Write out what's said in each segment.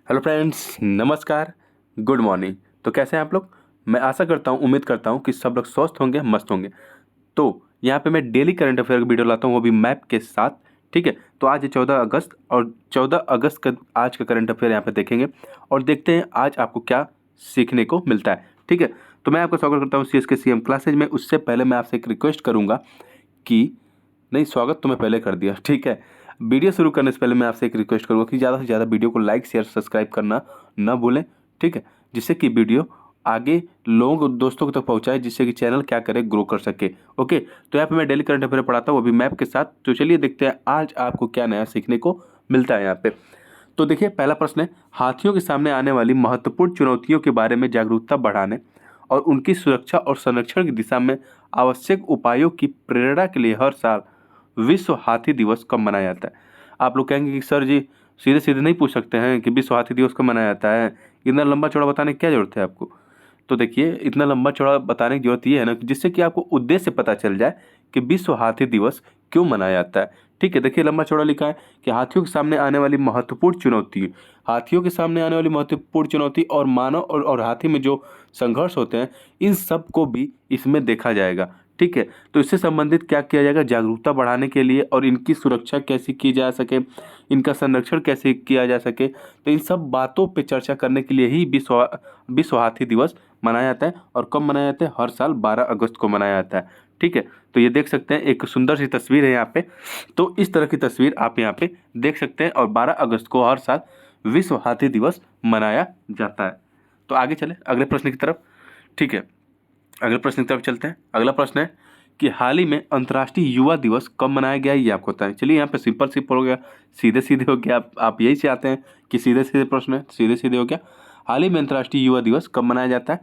Hello friends, नमस्कार, good morning. तो कैसे हैं आप लोग? मैं आशा करता हूँ, उम्मीद करता हूँ कि सब लोग स्वस्थ होंगे, मस्त होंगे। तो यहाँ पे मैं डेली करंट अफेयर की वीडियो लाता हूँ, वो भी मैप के साथ। ठीक है, तो आज है 14 अगस्त और 14 अगस्त का आज का करंट अफेयर यहाँ पे देखेंगे और देखते हैं आज आपको क्या सीखने को मिलता है। ठीक है, तो मैं आपका स्वागत करता हूँ CSK CM क्लासेज में। उससे पहले मैं आपसे एक रिक्वेस्ट करूँगा कि नहीं, स्वागत तो मैं पहले कर दिया। ठीक है, वीडियो शुरू करने से पहले मैं आपसे एक रिक्वेस्ट करूँगा कि ज़्यादा से ज़्यादा वीडियो को लाइक शेयर सब्सक्राइब करना ना भूलें। ठीक है, जिससे कि वीडियो आगे लोगों दोस्तों तक पहुँचाए, जिससे कि चैनल क्या करे, ग्रो कर सके। ओके, तो यहाँ पे मैं डेली करंट अफेयर पढ़ाता हूँ, वो भी मैप के साथ। तो चलिए देखते हैं आज आपको क्या नया सीखने को मिलता है यहाँ पे। तो देखिए, पहला प्रश्न है, हाथियों के सामने आने वाली महत्वपूर्ण चुनौतियों के बारे में जागरूकता बढ़ाने और उनकी सुरक्षा और संरक्षण की दिशा में आवश्यक उपायों की प्रेरणा के लिए हर साल विश्व हाथी दिवस कब मनाया जाता है? आप लोग कहेंगे कि सर जी, सीधे सीधे नहीं पूछ सकते हैं कि विश्व हाथी दिवस कब मनाया जाता है? इतना लंबा चौड़ा बताने की क्या जरूरत है आपको? तो देखिए, इतना लंबा चौड़ा बताने की जरूरत ये है ना कि जिससे कि आपको उद्देश्य पता चल जाए कि विश्व हाथी दिवस क्यों मनाया जाता है। ठीक है, देखिए लंबा चौड़ा लिखा है कि हाथियों के सामने आने वाली महत्वपूर्ण चुनौती। हाथियों के सामने आने वाली महत्वपूर्ण चुनौती और मानव और हाथी में जो संघर्ष होते हैं, इन सब को भी इसमें देखा जाएगा। ठीक है, तो इससे संबंधित क्या किया जाएगा, जागरूकता बढ़ाने के लिए और इनकी सुरक्षा कैसे की जा सके, इनका संरक्षण कैसे किया जा सके, तो इन सब बातों पे चर्चा करने के लिए ही विश्व हाथी दिवस मनाया जाता है। और कब मनाया जाता है? हर साल 12 अगस्त को मनाया जाता है। ठीक है, तो ये देख सकते हैं, एक सुंदर सी तस्वीर है यहाँ पे। तो इस तरह की तस्वीर आप यहाँ पे देख सकते हैं और 12 अगस्त को हर साल विश्व हाथी दिवस मनाया जाता है। तो आगे चले अगले प्रश्न की तरफ। ठीक है, अगले प्रश्न की तरफ चलते हैं। अगला प्रश्न है कि हाल ही में अंतर्राष्ट्रीय युवा दिवस कब मनाया गया, ये आपको बताएं। चलिए, यहाँ पे सिंपल हो गया, सीधे सीधे हो गया। आप यही चाहते हैं कि सीधे सीधे प्रश्न है, सीधे सीधे हो गया। हाल ही में अंतर्राष्ट्रीय युवा दिवस कब मनाया जाता है,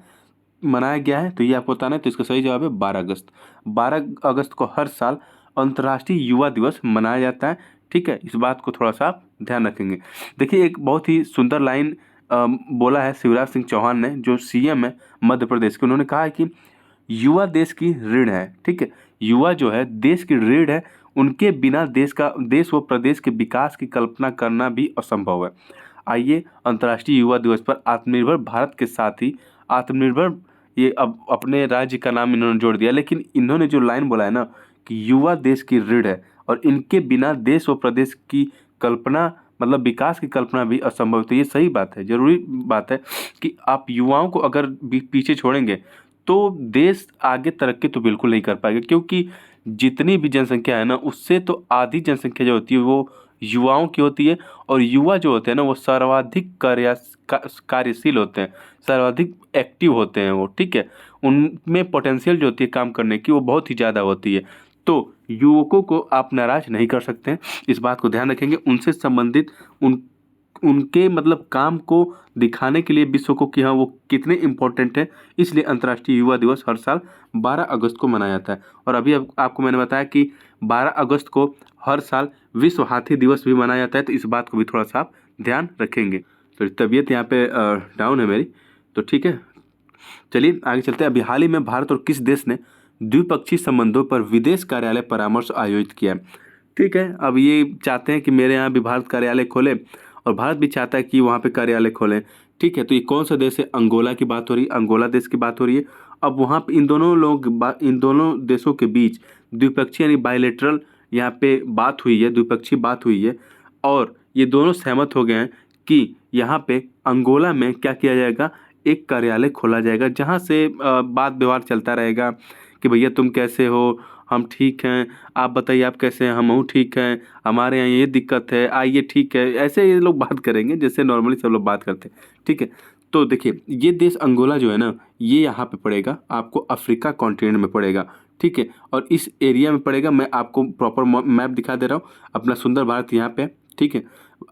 मनाया गया है, तो ये आपको बताना है। तो इसका सही जवाब है 12 अगस्त। 12 अगस्त को हर साल अंतर्राष्ट्रीय युवा दिवस मनाया जाता है। ठीक है, इस बात को थोड़ा सा आप ध्यान रखेंगे। देखिए, एक बहुत ही सुंदर लाइन बोला है शिवराज सिंह चौहान ने, जो CM है मध्य प्रदेश के। उन्होंने कहा है कि युवा देश की रीढ़ है। ठीक है, युवा जो है देश की रीढ़ है, उनके बिना देश व प्रदेश के विकास की कल्पना करना भी असंभव है। आइए, अंतर्राष्ट्रीय युवा दिवस पर आत्मनिर्भर भारत के साथ ही आत्मनिर्भर, ये अब अपने राज्य का नाम इन्होंने जोड़ दिया, लेकिन इन्होंने जो लाइन बोला है ना कि युवा देश की रीढ़ है और इनके बिना देश व प्रदेश की कल्पना, मतलब विकास की कल्पना भी असंभव है। तो ये सही बात है, जरूरी बात है कि आप युवाओं को अगर पीछे छोड़ेंगे तो देश आगे तरक्की तो बिल्कुल नहीं कर पाएगा, क्योंकि जितनी भी जनसंख्या है ना, उससे तो आधी जनसंख्या जो होती है वो युवाओं की होती है। और युवा जो होते हैं ना, वो सर्वाधिक कार्यशील होते हैं, सर्वाधिक एक्टिव होते हैं वो। ठीक है, उनमें पोटेंशियल जो होती है काम करने की, वो बहुत ही ज़्यादा होती है। तो युवकों को आप नाराज नहीं कर सकते हैं, इस बात को ध्यान रखेंगे। उनसे संबंधित उनके मतलब काम को दिखाने के लिए विश्व को कि हाँ वो कितने इम्पोर्टेंट है, इसलिए अंतर्राष्ट्रीय युवा दिवस हर साल 12 अगस्त को मनाया जाता है। और अभी आपको मैंने बताया कि 12 अगस्त को हर साल विश्व हाथी दिवस भी मनाया जाता है, तो इस बात को भी थोड़ा सा आप ध्यान रखेंगे। तो तबीयत यहाँ पे डाउन है मेरी, तो ठीक है, चलिए आगे चलते हैं। अभी हाल ही में भारत और किस देश ने द्विपक्षीय संबंधों पर विदेश कार्यालय परामर्श आयोजित किया है? ठीक है, अब ये चाहते हैं कि मेरे यहाँ भी भारत कार्यालय खोले और भारत भी चाहता है कि वहाँ पे कार्यालय खोलें। ठीक है, तो ये कौन सा देश है? अंगोला की बात हो रही है, अंगोला देश की बात हो रही है। अब वहाँ पे इन दोनों देशों के बीच द्विपक्षीय यानी बायलेटरल यहाँ पे बात हुई है, द्विपक्षीय बात हुई है। और ये दोनों सहमत हो गए हैं कि यहाँ पे अंगोला में क्या किया जाएगा, एक कार्यालय खोला जाएगा, जहाँ से बात व्यवहार चलता रहेगा कि भैया तुम कैसे हो, हम ठीक हैं, आप बताइए आप कैसे हैं, हम ठीक हैं, हमारे यहाँ ये दिक्कत है, आइए, ठीक है। ऐसे ये लोग बात करेंगे जैसे नॉर्मली सब लोग बात करते हैं। ठीक है, तो देखिए, ये देश अंगोला जो है ना, ये यहाँ पे पड़ेगा, आपको अफ्रीका कॉन्टिनेंट में पड़ेगा। ठीक है, और इस एरिया में पड़ेगा। मैं आपको प्रॉपर मैप दिखा दे रहा हूँ। अपना सुंदर भारत यहाँ पे है। ठीक है,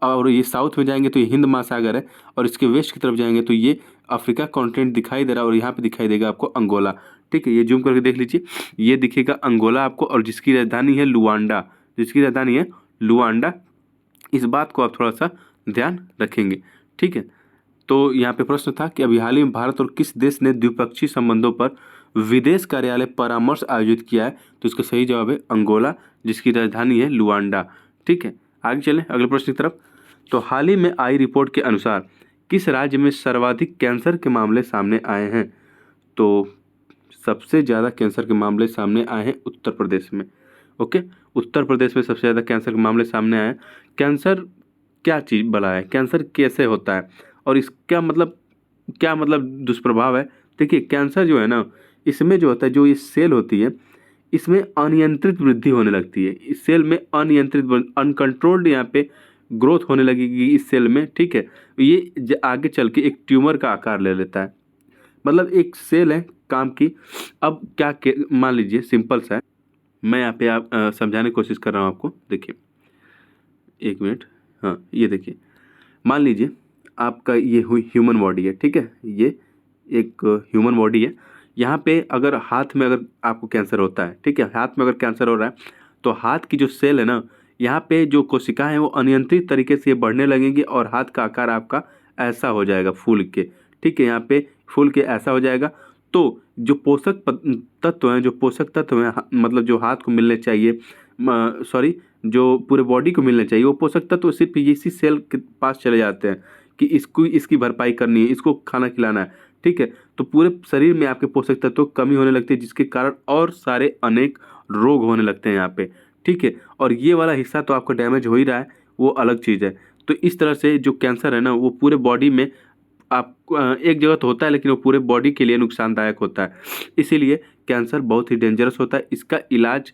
और ये साउथ में जाएंगे तो ये हिंद महासागर है, और इसके वेस्ट की तरफ जाएंगे तो ये अफ्रीका कॉन्टिनेंट दिखाई दे रहा है, और यहाँ पे दिखाई देगा आपको अंगोला। ठीक है, ये जूम करके देख लीजिए, ये दिखेगा अंगोला आपको, और जिसकी राजधानी है लुआंडा, जिसकी राजधानी है लुआंडा। इस बात को आप थोड़ा सा ध्यान रखेंगे। ठीक है, तो यहाँ पे प्रश्न था कि अभी हाल ही में भारत और किस देश ने द्विपक्षीय संबंधों पर विदेश कार्यालय परामर्श आयोजित किया है? तो इसका सही जवाब है अंगोला, जिसकी राजधानी है लुआंडा। ठीक है, आगे चलें अगले प्रश्न की तरफ। तो हाल ही में आई रिपोर्ट के अनुसार किस राज्य में सर्वाधिक कैंसर के मामले सामने आए हैं? तो सबसे ज़्यादा कैंसर के मामले सामने आए हैं उत्तर प्रदेश में। ओके, उत्तर प्रदेश में सबसे ज़्यादा कैंसर के मामले सामने आए हैं। कैंसर क्या चीज़ भला है, कैंसर कैसे होता है और इसका मतलब क्या मतलब दुष्प्रभाव है? देखिए, कैंसर जो है ना, इसमें जो होता है, जो ये सेल होती है, इसमें अनियंत्रित वृद्धि होने लगती है। इस सेल में अनियंत्रित अनकंट्रोल्ड यहाँ पे ग्रोथ होने लगेगी इस सेल में, ठीक है। ये आगे चल के एक ट्यूमर का आकार ले लेता है। मतलब एक सेल है काम की। अब क्या मान लीजिए, सिंपल सा है, मैं यहाँ पे आप समझाने की कोशिश कर रहा हूँ आपको। देखिए, एक मिनट, हाँ, ये देखिए, मान लीजिए आपका ये हुई ह्यूमन बॉडी है, ठीक है। ये एक ह्यूमन बॉडी है। यहाँ पे अगर हाथ में अगर आपको कैंसर होता है, ठीक है, हाथ में अगर कैंसर हो रहा है, तो हाथ की जो सेल है ना, यहाँ पे जो कोशिकाएं हैं वो अनियंत्रित तरीके से बढ़ने लगेंगी और हाथ का आकार आपका ऐसा हो जाएगा फूल के, ठीक है, यहाँ पे फूल के ऐसा हो जाएगा। तो जो तत्व हैं, जो पोषक तत्व हैं, मतलब जो हाथ को मिलने चाहिए, सॉरी, जो पूरे बॉडी को मिलने चाहिए, वो पोषक तत्व सिर्फ इसी सेल के पास चले जाते हैं कि इसकी भरपाई करनी है, इसको खाना खिलाना है, ठीक है। तो पूरे शरीर में आपके पोषक तत्वों की कमी होने लगती है, जिसके कारण और सारे अनेक रोग होने लगते हैं यहाँ पे, ठीक है। और ये वाला हिस्सा तो आपका डैमेज हो ही रहा है, वो अलग चीज़ है। तो इस तरह से जो कैंसर है ना, वो पूरे बॉडी में आप एक जगह तो होता है, लेकिन वो पूरे बॉडी के लिए नुकसानदायक होता है। इसीलिए कैंसर बहुत ही डेंजरस होता है। इसका इलाज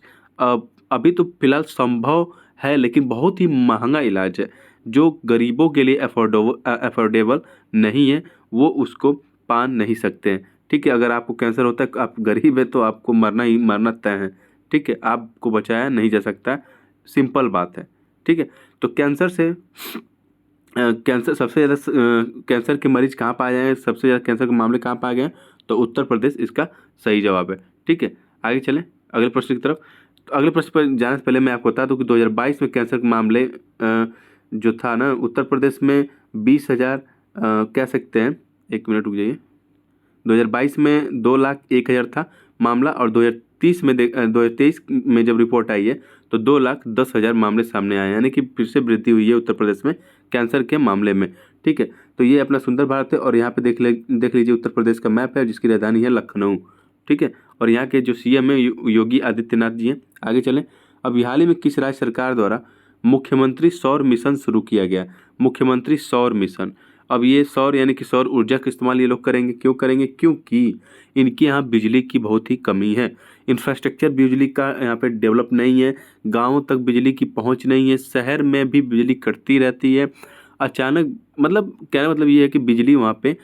अभी तो फिलहाल संभव है, लेकिन बहुत ही महंगा इलाज है। जो गरीबों के लिए अफोर्डेबल नहीं है, वो उसको पा नहीं सकते हैं, ठीक है। अगर आपको कैंसर होता है, आप गरीब है, तो आपको मरना ही मरना तय है, ठीक है। आपको बचाया नहीं जा सकता है, सिंपल बात है, ठीक है। तो कैंसर से कैंसर सबसे ज़्यादा कैंसर के मरीज कहाँ पाए जाए, सबसे ज़्यादा कैंसर के मामले कहाँ पाए गए हैं? तो उत्तर प्रदेश इसका सही जवाब है, ठीक है। आगे चलें अगले प्रश्न की तरफ। तो अगले प्रश्न पर जाने से पहले मैं आपको बता दूं कि 2022 में कैंसर के मामले जो था ना, उत्तर प्रदेश में 20,000 कह सकते हैं, एक मिनट रुक जाइए, 2022 में 2,01,000 था मामला, और 2023 में जब रिपोर्ट आई है तो 2,10,000 मामले सामने आए हैं, यानी कि फिर से वृद्धि हुई है उत्तर प्रदेश में कैंसर के मामले में, ठीक है। तो ये अपना सुंदर भारत है, और यहाँ पे देख लीजिए उत्तर प्रदेश का मैप है, जिसकी राजधानी है लखनऊ, ठीक है। और यहाँ के जो सीएम है योगी आदित्यनाथ जी हैं। आगे चलें। अब हाल ही में किस राज्य सरकार द्वारा मुख्यमंत्री सौर मिशन शुरू किया गया? मुख्यमंत्री सौर मिशन। अब ये सौर यानी कि सौर ऊर्जा का इस्तेमाल ये लोग करेंगे। क्यों करेंगे? क्योंकि इनके यहाँ बिजली की बहुत ही कमी है। इंफ्रास्ट्रक्चर बिजली का यहाँ पे डेवलप नहीं है, गाँव तक बिजली की पहुँच नहीं है, शहर में भी बिजली कटती रहती है अचानक। मतलब कहने मतलब ये है कि बिजली वहाँ पे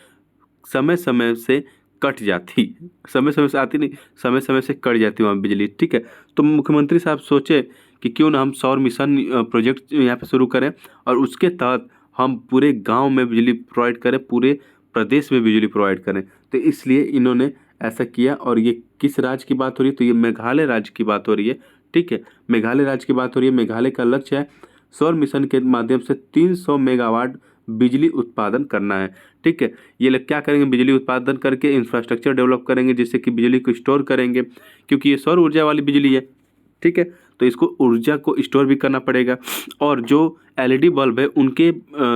समय समय से कट जाती, समय समय से आती नहीं, समय समय से कट जाती वहाँ बिजली, ठीक है। तो मुख्यमंत्री साहब सोचे कि क्यों ना हम सौर मिशन प्रोजेक्ट यहाँ पे शुरू करें, और उसके तहत हम पूरे गांव में बिजली प्रोवाइड करें, पूरे प्रदेश में बिजली प्रोवाइड करें। तो इसलिए इन्होंने ऐसा किया। और ये किस राज्य की बात हो रही है? तो ये मेघालय राज्य की बात हो रही है, ठीक है। मेघालय राज्य की बात हो रही है। मेघालय का लक्ष्य है सौर मिशन के माध्यम से 300 मेगावाट बिजली उत्पादन करना है, ठीक है। ये लोग क्या करेंगे? बिजली उत्पादन करके इंफ्रास्ट्रक्चर डेवलप करेंगे, जिससे कि बिजली को स्टोर करेंगे, क्योंकि ये सौर ऊर्जा वाली बिजली है, ठीक है। तो इसको ऊर्जा को स्टोर भी करना पड़ेगा, और जो एलईडी बल्ब है उनके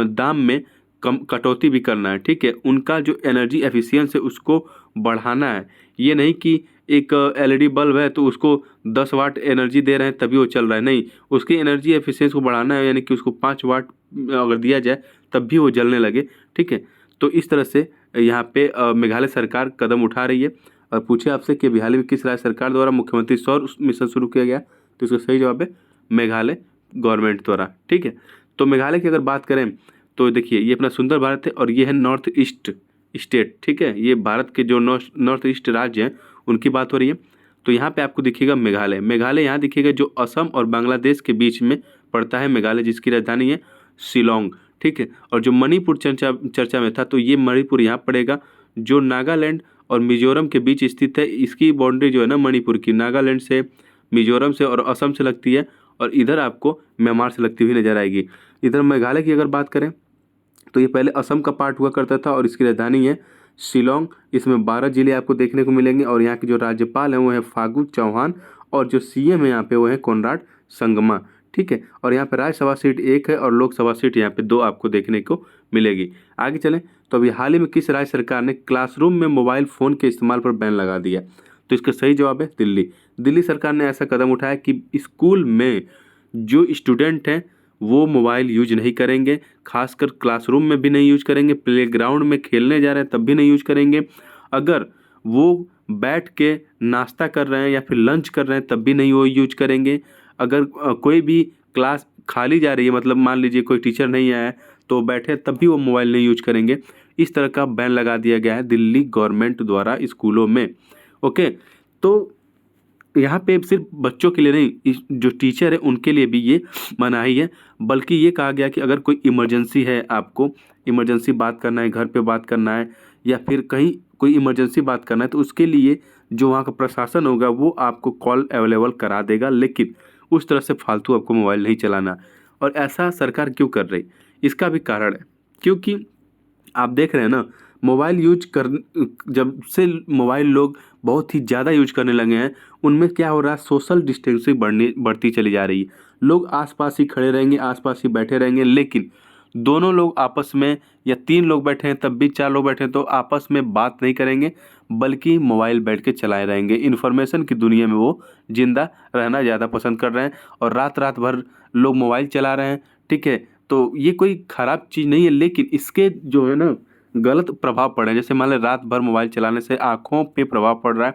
दाम में कम कटौती भी करना है, ठीक है। उनका जो एनर्जी एफिशिएंस है उसको बढ़ाना है। ये नहीं कि एक एलईडी बल्ब है तो उसको 10 वाट एनर्जी दे रहे हैं तभी वो चल रहा है, नहीं, उसकी एनर्जी एफिशिएंस को बढ़ाना है, यानी कि उसको 5 वाट अगर दिया जाए तब भी वो जलने लगे, ठीक है। तो इस तरह से यहाँ पे मेघालय सरकार कदम उठा रही है। और पूछे आपसे कि बिहार में किस राज्य सरकार द्वारा मुख्यमंत्री सौर मिशन शुरू किया गया, तो इसका सही जवाब है मेघालय गवर्नमेंट द्वारा, ठीक है। तो मेघालय की अगर बात करें तो देखिए, ये अपना सुंदर भारत है, और ये है नॉर्थ ईस्ट स्टेट, ठीक है। ये भारत के जो नॉर्थ ईस्ट राज्य हैं उनकी बात हो रही है। तो यहाँ पे आपको दिखेगा मेघालय। मेघालय यहाँ दिखेगा जो असम और बांग्लादेश के बीच में पड़ता है मेघालय, जिसकी राजधानी है शिलोंग, ठीक है। और जो मणिपुर चर्चा में था, तो ये मणिपुर यहाँ पड़ेगा, जो नागालैंड और मिजोरम के बीच स्थित है। इसकी बाउंड्री जो है ना, मणिपुर की नागालैंड से, मिजोरम से और असम से लगती है, और इधर आपको म्यांमार से लगती हुई नजर आएगी। इधर मेघालय की अगर बात करें तो ये पहले असम का पार्ट हुआ करता था, और इसकी राजधानी है शिलोंग। इसमें 12 जिले आपको देखने को मिलेंगे, और यहाँ के जो राज्यपाल हैं वो है फागू चौहान, और जो सीएम है यहाँ पे वो है कोनराड संगमा, ठीक है। और यहाँ पे राज्यसभा सीट 1 है और लोकसभा सीट यहाँ पे 2 आपको देखने को मिलेगी। आगे चलें तो अभी हाल ही में किस राज्य सरकार ने क्लासरूम में मोबाइल फ़ोन के इस्तेमाल पर बैन लगा दिया? तो इसका सही जवाब है दिल्ली। दिल्ली सरकार ने ऐसा कदम उठाया कि स्कूल में जो स्टूडेंट हैं वो मोबाइल यूज नहीं करेंगे, खासकर क्लासरूम में भी नहीं यूज करेंगे, प्लेग्राउंड में खेलने जा रहे हैं तब भी नहीं यूज करेंगे, अगर वो बैठ के नाश्ता कर रहे हैं या फिर लंच कर रहे हैं तब भी नहीं वो यूज करेंगे, अगर कोई भी क्लास खाली जा रही है, मतलब मान लीजिए कोई टीचर नहीं आया है तो बैठे तब भी वो मोबाइल नहीं यूज करेंगे। इस तरह का बैन लगा दिया गया है दिल्ली गवर्नमेंट द्वारा स्कूलों में। ओके, तो यहाँ पे सिर्फ बच्चों के लिए नहीं, जो टीचर है उनके लिए भी ये मनाही है, बल्कि ये कहा गया कि अगर कोई इमरजेंसी है, आपको इमरजेंसी बात करना है, घर पे बात करना है या फिर कहीं कोई इमरजेंसी बात करना है, तो उसके लिए जो वहाँ का प्रशासन होगा वो आपको कॉल अवेलेबल करा देगा, लेकिन उस तरह से फालतू आपको मोबाइल नहीं चलाना। और ऐसा सरकार क्यों कर रही, इसका भी कारण है, क्योंकि आप देख रहे हैं ना, मोबाइल यूज कर जब से मोबाइल लोग बहुत ही ज़्यादा यूज करने लगे हैं, उनमें क्या हो रहा है, सोशल डिस्टेंसिंग बढ़ती चली जा रही है। लोग आसपास ही खड़े रहेंगे, आसपास ही बैठे रहेंगे, लेकिन दोनों लोग आपस में, या 3 लोग बैठे हैं तब भी 4 लोग बैठे हैं तो आपस में बात नहीं करेंगे, बल्कि मोबाइल बैठ के चलाए रहेंगे। इन्फॉर्मेशन की दुनिया में वो जिंदा रहना ज़्यादा पसंद कर रहे हैं और रात रात भर लोग मोबाइल चला रहे हैं। ठीक है, तो ये कोई ख़राब चीज़ नहीं है, लेकिन इसके जो है ना गलत प्रभाव पड़ रहे हैं। जैसे मान लें रात भर मोबाइल चलाने से आँखों पे प्रभाव पड़ रहा है,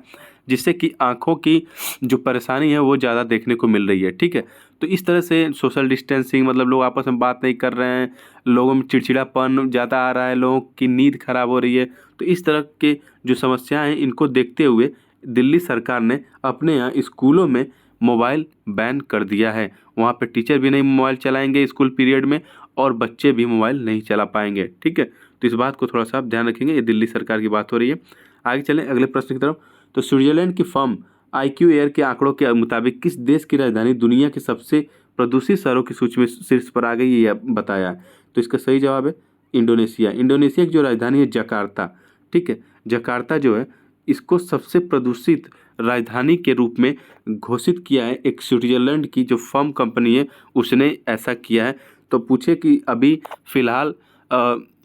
जिससे कि आँखों की जो परेशानी है वो ज़्यादा देखने को मिल रही है। ठीक है, तो इस तरह से सोशल डिस्टेंसिंग, मतलब लोग आपस में बात नहीं कर रहे हैं, लोगों में चिड़चिड़ापन ज़्यादा आ रहा है, लोगों की नींद खराब हो रही है। तो इस तरह के जो समस्याएं हैं, इनको देखते हुए दिल्ली सरकार ने अपने यहाँ स्कूलों में मोबाइल बैन कर दिया है। वहाँ पे टीचर भी नहीं मोबाइल चलाएंगे स्कूल पीरियड में और बच्चे भी मोबाइल नहीं चला पाएंगे। ठीक है, तो इस बात को थोड़ा सा आप ध्यान रखेंगे, ये दिल्ली सरकार की बात हो रही है। आगे चलें अगले प्रश्न की तरफ। तो स्विट्जरलैंड की फर्म IQ एयर के आंकड़ों के मुताबिक किस देश की राजधानी दुनिया के सबसे प्रदूषित शहरों की सूची में शीर्ष पर आ गई, ये बताया है। तो इसका सही जवाब है इंडोनेशिया। इंडोनेशिया की जो राजधानी है जकार्ता। ठीक है, जकार्ता जो है इसको सबसे प्रदूषित राजधानी के रूप में घोषित किया है। एक स्विट्जरलैंड की जो फर्म कंपनी है उसने ऐसा किया है। तो पूछे कि अभी फ़िलहाल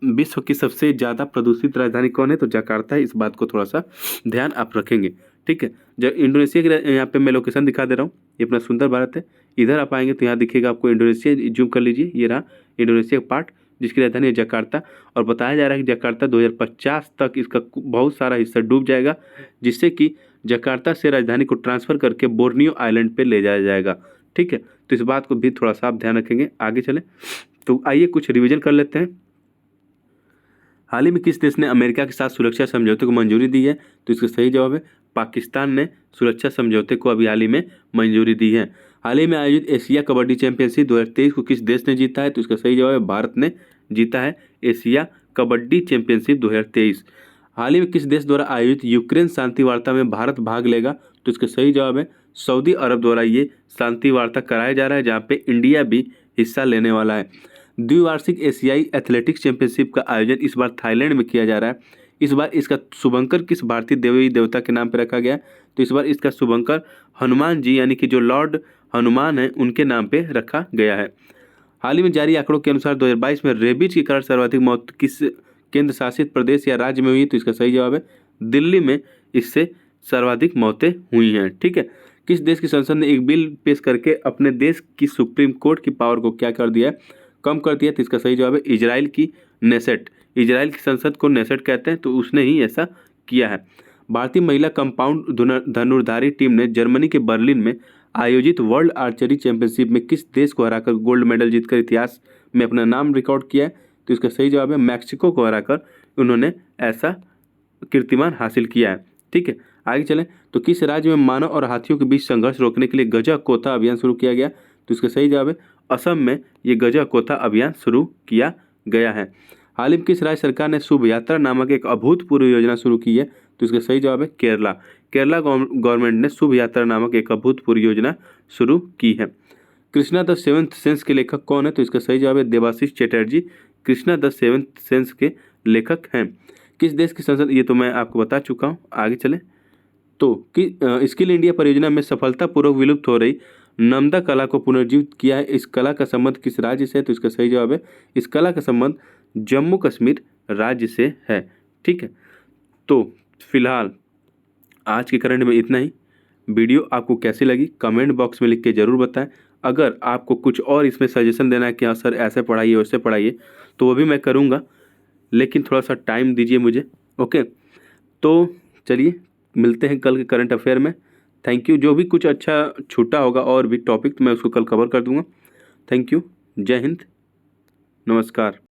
विश्व की सबसे ज़्यादा प्रदूषित राजधानी कौन है, तो जकार्ता है। इस बात को थोड़ा सा ध्यान आप रखेंगे। ठीक है, जब इंडोनेशिया की यहाँ पे मैं लोकेशन दिखा दे रहा हूँ, ये अपना सुंदर भारत है। इधर आप आएंगे तो यहाँ दिखेगा आपको इंडोनेशिया, जूम कर लीजिए, ये रहा इंडोनेशिया का पार्ट जिसकी राजधानी है जकार्ता। और बताया जा रहा है कि जकार्ता 2050 तक इसका बहुत सारा हिस्सा डूब जाएगा, जिससे कि जकार्ता से राजधानी को ट्रांसफ़र करके बोर्नियो आइलैंड पे ले जाया जाएगा। ठीक है, तो इस बात को भी थोड़ा सा आप ध्यान रखेंगे। आगे चलें तो आइए कुछ रिविजन कर लेते हैं। हाल ही में किस देश ने अमेरिका के साथ सुरक्षा समझौते को मंजूरी दी है, तो इसका सही जवाब है पाकिस्तान ने सुरक्षा समझौते को अभी हाल ही में मंजूरी दी है। हाल ही में आयोजित एशिया कबड्डी चैंपियनशिप 2023 को किस देश ने जीता है, तो इसका सही जवाब है भारत ने जीता है एशिया कबड्डी चैंपियनशिप 2023। हाल ही में किस देश द्वारा आयोजित यूक्रेन शांति वार्ता में भारत भाग लेगा, तो इसका सही जवाब है सऊदी अरब द्वारा ये शांति वार्ता कराया जा रहा है, जहाँ पे इंडिया भी हिस्सा लेने वाला है। द्विवार्षिक एशियाई एथलेटिक्स चैंपियनशिप का आयोजन इस बार थाईलैंड में किया जा रहा है। इस बार इसका शुभंकर किस भारतीय देवी देवता के नाम पर रखा गया, तो इस बार इसका शुभंकर हनुमान जी, यानी कि जो लॉर्ड हनुमान है उनके नाम पे रखा गया है। हाल ही में जारी आंकड़ों के अनुसार 2022 में रेबीज के कारण सर्वाधिक मौत किस केंद्र शासित प्रदेश या राज्य में हुई, तो इसका सही जवाब है दिल्ली में इससे सर्वाधिक मौतें हुई हैं। ठीक है, किस देश की संसद ने एक बिल पेश करके अपने देश की सुप्रीम कोर्ट की पावर को क्या कर दिया है, कम कर दिया, तो इसका सही जवाब है इजराइल की नेसेट। इजराइल की संसद को नेसेट कहते हैं, तो उसने ही ऐसा किया है। भारतीय महिला कंपाउंड धनुर्धारी टीम ने जर्मनी के बर्लिन में आयोजित वर्ल्ड आर्चरी चैंपियनशिप में किस देश को हराकर गोल्ड मेडल जीतकर इतिहास में अपना नाम रिकॉर्ड किया है, तो इसका सही जवाब है मैक्सिको को हराकर उन्होंने ऐसा कीर्तिमान हासिल किया है। ठीक है, आगे चलें तो किस राज्य में मानव और हाथियों के बीच संघर्ष रोकने के लिए गजा कोथा अभियान शुरू किया गया, तो इसका सही जवाब है असम में ये गजा कोथा अभियान शुरू किया गया है। हाल ही में किस राज्य सरकार ने शुभ यात्रा नामक एक अभूतपूर्व योजना शुरू की है, तो इसका सही जवाब है केरला। केरला गवर्नमेंट ने शुभ यात्रा नामक एक अभूतपूर्व योजना शुरू की है। कृष्णा द सेवंथ सेंस के लेखक कौन है, तो इसका सही जवाब है Devashish Chatterjee Krishna the seventh sense के लेखक हैं। किस देश की संसद, ये तो मैं आपको बता चुका हूँ। आगे चले तो कि स्किल इंडिया परियोजना में सफलतापूर्वक विलुप्त हो रही नर्मदा कला को पुनर्जीवित किया है। इस कला का संबंध किस राज्य से है? तो इसका सही जवाब है इस कला का संबंध जम्मू कश्मीर राज्य से है। ठीक है, तो फिलहाल आज के करंट में इतना ही। वीडियो आपको कैसी लगी कमेंट बॉक्स में लिख के ज़रूर बताएं। अगर आपको कुछ और इसमें सजेशन देना है कि हाँ सर ऐसे पढ़ाइए वैसे पढ़ाइए, तो वो भी मैं करूँगा, लेकिन थोड़ा सा टाइम दीजिए मुझे। ओके, तो चलिए मिलते हैं कल के करंट अफेयर में। Thank you. जो भी कुछ अच्छा छूटा होगा और भी टॉपिक तो मैं उसको कल कवर कर दूंगा। Thank you. जय हिंद, नमस्कार।